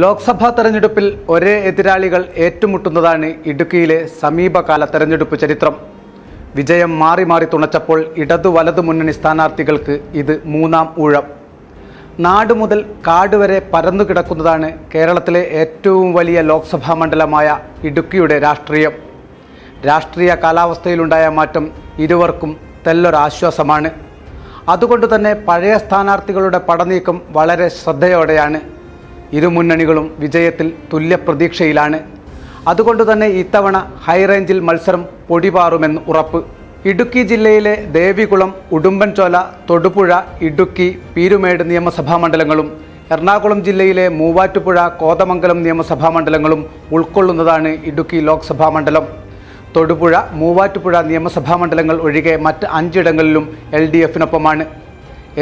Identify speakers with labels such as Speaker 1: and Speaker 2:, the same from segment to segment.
Speaker 1: ലോക്സഭാ തെരഞ്ഞെടുപ്പിൽ ഒരേ എതിരാളികൾ ഏറ്റുമുട്ടുന്നതാണ് ഇടുക്കിയിലെ സമീപകാല തെരഞ്ഞെടുപ്പ് ചരിത്രം. വിജയം മാറി മാറി തുണച്ചപ്പോൾ ഇടതു വലതു മുന്നണി സ്ഥാനാർത്ഥികൾക്ക് ഇത് മൂന്നാം ഊഴം. നാട് മുതൽ കാട് വരെ പരന്നുകിടക്കുന്നതാണ് കേരളത്തിലെ ഏറ്റവും വലിയ ലോക്സഭാ മണ്ഡലമായ ഇടുക്കിയുടെ രാഷ്ട്രീയം. രാഷ്ട്രീയ കാലാവസ്ഥയിലുണ്ടായ മാറ്റം ഇരുവർക്കും തെല്ലൊരാശ്വാസമാണ്. അതുകൊണ്ട് തന്നെ പഴയ സ്ഥാനാർത്ഥികളുടെ പടനീക്കം വളരെ ശ്രദ്ധയോടെയാണ്. ഇരു മുന്നണികളും വിജയത്തിൽ തുല്യ പ്രതീക്ഷയിലാണ്. അതുകൊണ്ട് തന്നെ ഇത്തവണ ഹൈറേഞ്ചിൽ മത്സരം പൊടിപാറുമെന്ന് ഉറപ്പ്. ഇടുക്കി ജില്ലയിലെ ദേവികുളം, ഉടുമ്പൻചോല, തൊടുപുഴ, ഇടുക്കി, പീരുമേട് നിയമസഭാ മണ്ഡലങ്ങളും എറണാകുളം ജില്ലയിലെ മൂവാറ്റുപുഴ, കോതമംഗലം നിയമസഭാ മണ്ഡലങ്ങളും ഉൾക്കൊള്ളുന്നതാണ് ഇടുക്കി ലോക്സഭാ മണ്ഡലം. തൊടുപുഴ, മൂവാറ്റുപുഴ നിയമസഭാ മണ്ഡലങ്ങൾ ഒഴികെ മറ്റ് 5 ഇടങ്ങളിലും LDFിനൊപ്പമാണ്.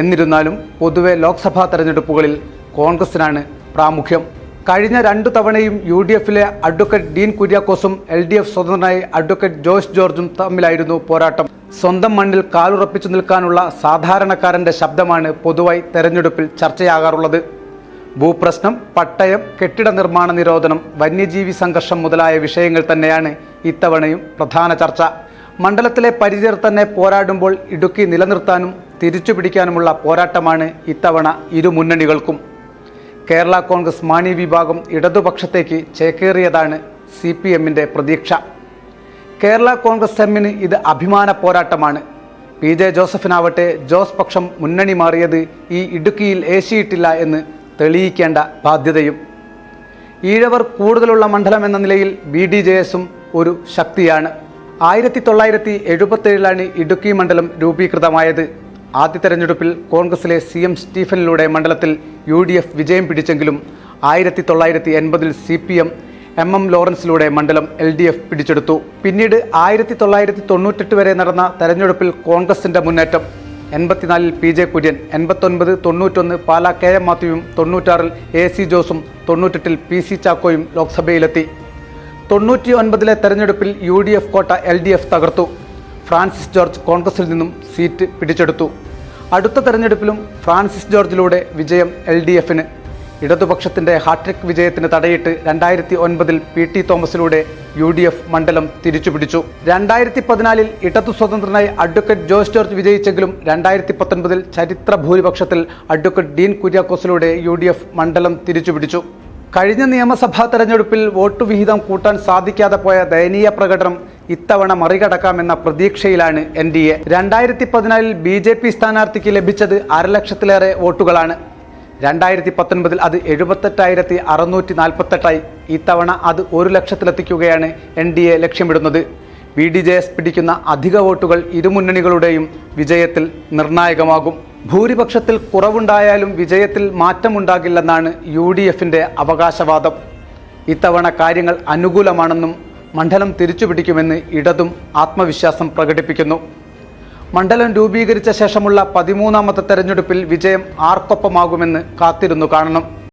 Speaker 1: എന്നിരുന്നാലും പൊതുവെ ലോക്സഭാ തെരഞ്ഞെടുപ്പുകളിൽ കോൺഗ്രസിനാണ് പ്രാമുഖ്യം. കഴിഞ്ഞ 2 തവണയും UDFിലെ അഡ്വക്കേറ്റ് ഡീൻ കുര്യാക്കോസും LDF സ്വതന്ത്രനായി അഡ്വക്കേറ്റ് ജോയ്സ് ജോർജും തമ്മിലായിരുന്നു പോരാട്ടം. സ്വന്തം മണ്ണിൽ കാലുറപ്പിച്ചു നിൽക്കാനുള്ള സാധാരണക്കാരൻ്റെ ശബ്ദമാണ് പൊതുവായി തെരഞ്ഞെടുപ്പിൽ ചർച്ചയാകാറുള്ളത്. ഭൂപ്രശ്നം, പട്ടയം, കെട്ടിട നിർമ്മാണ നിരോധനം, വന്യജീവി സംഘർഷം മുതലായ വിഷയങ്ങൾ തന്നെയാണ് ഇത്തവണയും പ്രധാന ചർച്ച. മണ്ഡലത്തിലെ പരിചയർ തന്നെ പോരാടുമ്പോൾ ഇടുക്കി നിലനിർത്താനും തിരിച്ചുപിടിക്കാനുമുള്ള പോരാട്ടമാണ് ഇത്തവണ ഇരു മുന്നണികൾക്കും. കേരള കോൺഗ്രസ് മാണി വിഭാഗം ഇടതുപക്ഷത്തേക്ക് ചേക്കേറിയതാണ് CPMന്റെ പ്രതീക്ഷ. കേരള കോൺഗ്രസ് എമ്മിന് ഇത് അഭിമാന പോരാട്ടമാണ്. PJ ജോസഫിനാവട്ടെ ജോസ് പക്ഷം മുന്നണി മാറിയത് ഈ ഇടുക്കിയിൽ ഏശിയിട്ടില്ല എന്ന് തെളിയിക്കേണ്ട ബാധ്യതയും. ഈഴവർ കൂടുതലുള്ള മണ്ഡലം എന്ന നിലയിൽ BDJSും ഒരു ശക്തിയാണ്. 1977 ഇടുക്കി മണ്ഡലം രൂപീകൃതമായത്. ആദ്യ തെരഞ്ഞെടുപ്പിൽ കോൺഗ്രസിലെ CM സ്റ്റീഫനിലൂടെ മണ്ഡലത്തിൽ UDF വിജയം പിടിച്ചെങ്കിലും 1980 CPM MM ലോറൻസിലൂടെ മണ്ഡലം LDF പിടിച്ചെടുത്ു. പിന്നീട് 1998 വരെ നടന്ന തെരഞ്ഞെടുപ്പിൽ കോൺഗ്രസിന്റെ മുന്നേറ്റം. 84 PJ Kurian, 89, 91 Pala KM മാത്യുവും, 96 AC ജോസും, 98 PC ചാക്കോയും ലോക്സഭയിലെത്തി. 99 തെരഞ്ഞെടുപ്പിൽ UDF കോട്ട LDF തകർത്തു. ഫ്രാൻസിസ് ജോർജ് കോൺഗ്രസിൽ നിന്നും സീറ്റ് പിടിച്ചെടുത്തു. അടുത്ത തെരഞ്ഞെടുപ്പിലും ഫ്രാൻസിസ് ജോർജിലൂടെ വിജയം LDFന്. ഇടതുപക്ഷത്തിൻ്റെ ഹാട്രിക് വിജയത്തിന് തടയിട്ട് 2009 PT തോമസിലൂടെ UDF മണ്ഡലം തിരിച്ചുപിടിച്ചു. 2014 ഇടതു സ്വതന്ത്രനായി അഡ്വക്കേറ്റ് ജോയ്സ് ജോർജ് വിജയിച്ചെങ്കിലും 2019 ചരിത്ര ഭൂരിപക്ഷത്തിൽ അഡ്വക്കേറ്റ് ഡീൻ കുര്യാക്കോസിലൂടെ UDF മണ്ഡലം തിരിച്ചുപിടിച്ചു. കഴിഞ്ഞ നിയമസഭാ തെരഞ്ഞെടുപ്പിൽ വോട്ട് വിഹിതം കൂട്ടാൻ സാധിക്കാതെ പോയ ദയനീയ പ്രകടനം ഇത്തവണ മറികടക്കാമെന്ന പ്രതീക്ഷയിലാണ് NDA. 2014 BJP സ്ഥാനാർത്ഥിക്ക് ലഭിച്ചത് 1,00,000-ലേറെ വോട്ടുകളാണ്. 2019 അത് 78,648. ഇത്തവണ അത് 1,00,000-ലെത്തിക്കുകയാണ് NDA ലക്ഷ്യമിടുന്നത്. BDJS പിടിക്കുന്ന അധിക വോട്ടുകൾ ഇരുമുന്നണികളുടെയും വിജയത്തിൽ നിർണായകമാകും. ഭൂരിപക്ഷത്തിൽ കുറവുണ്ടായാലും വിജയത്തിൽ മാറ്റമുണ്ടാകില്ലെന്നാണ് UDFന്റെ അവകാശവാദം. ഇത്തവണ കാര്യങ്ങൾ അനുകൂലമാണെന്നും മണ്ഡലം തിരിച്ചുപിടിക്കുമെന്ന് ഇടതും ആത്മവിശ്വാസം പ്രകടിപ്പിക്കുന്നു. മണ്ഡലം രൂപീകരിച്ച ശേഷമുള്ള 13ാമത്തെ തെരഞ്ഞെടുപ്പിൽ വിജയം ആർക്കൊപ്പമാകുമെന്ന് കാത്തിരുന്നു കാണണം.